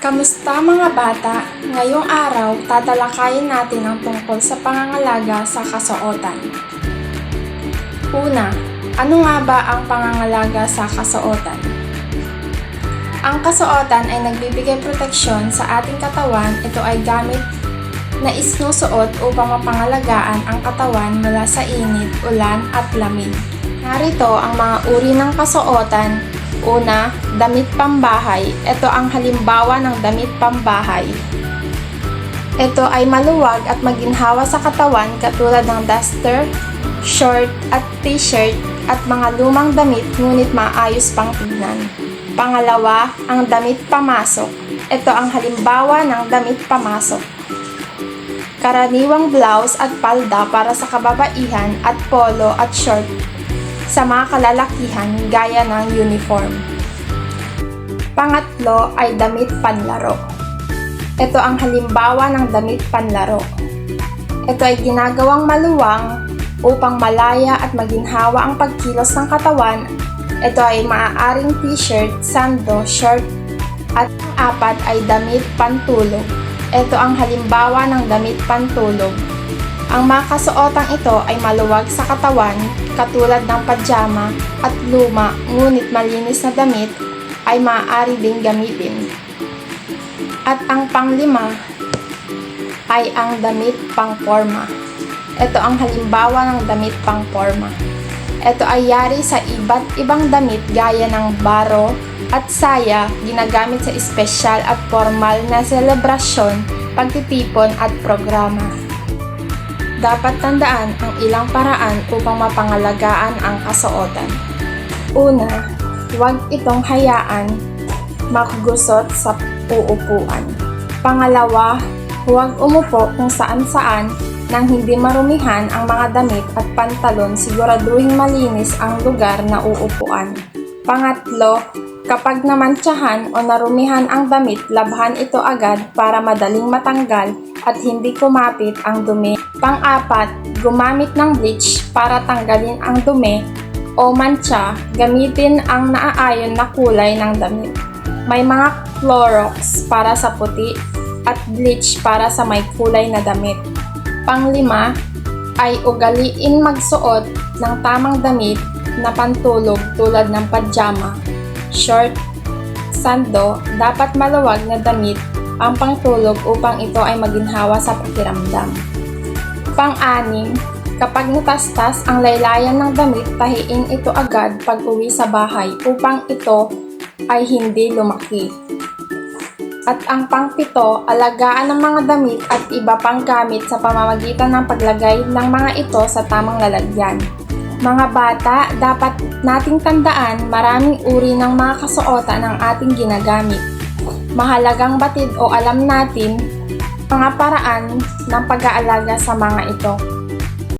Kamusta mga bata? Ngayong araw, tatalakayin natin ang tungkol sa pangangalaga sa kasuotan. Una, ano nga ba ang pangangalaga sa kasuotan? Ang kasuotan ay nagbibigay proteksyon sa ating katawan. Ito ay gamit na isinusuot upang mapangalagaan ang katawan mula sa init, ulan at lamig. Narito ang mga uri ng kasuotan. Una, damit pambahay. Ito ang halimbawa ng damit pambahay. Ito ay maluwag at maginhawa sa katawan katulad ng duster, short at t-shirt at mga lumang damit ngunit maayos pang tignan. Pangalawa, ang damit pamasok. Ito ang halimbawa ng damit pamasok. Karaniwang blouse at palda para sa kababaihan at polo at short sa mga kalalakihan gaya ng uniform. Pangatlo ay damit panlaro. Ito ang halimbawa ng damit panlaro. Ito ay ginagawang maluwang upang malaya at maginhawa ang pagkilos ng katawan. Ito ay maaaring t-shirt, sando, short at apat ay damit pantulog. Ito ang halimbawa ng damit pantulog. Ang mga kasuotang ito ay maluwag sa katawan katulad ng pajama at luma ngunit malinis na damit ay maaari ding gamitin. At ang panglima ay ang damit pangporma. Ito ang halimbawa ng damit pangporma. Ito ay yari sa iba't ibang damit gaya ng baro at saya, ginagamit sa espesyal at formal na selebrasyon, pagtitipon at programa. Dapat tandaan ang ilang paraan upang mapangalagaan ang kasuotan. Una, huwag itong hayaan magusot sa uupuan. Pangalawa, huwag umupo kung saan-saan nang hindi marumihan ang mga damit at pantalon, siguraduhing malinis ang lugar na uupuan. Pangatlo, kapag namantsahan o narumihan ang damit, labhan ito agad para madaling matanggal at hindi kumapit ang dumi. Pang-apat, gumamit ng bleach para tanggalin ang dumi o mantsa. Gamitin ang naaayon na kulay ng damit. May mga Clorox para sa puti at bleach para sa may kulay na damit. Pang-lima, ay ugaliin magsuot ng tamang damit na pantulog tulad ng pajama, short, sando. Dapat maluwag na damit ang pangtulog upang ito ay maginhawa sa pakiramdam. Pang-anim, kapag natastas ang laylayan ng damit, tahiin ito agad pag uwi sa bahay upang ito ay hindi lumaki. At ang pang-pito, alagaan ng mga damit at iba pang gamit sa pamamagitan ng paglagay ng mga ito sa tamang lalagyan. Mga bata, dapat nating tandaan maraming uri ng mga kasuotan ang ating ginagamit. Mahalagang batid o alam natin mga paraan ng pag-aalaga sa mga ito.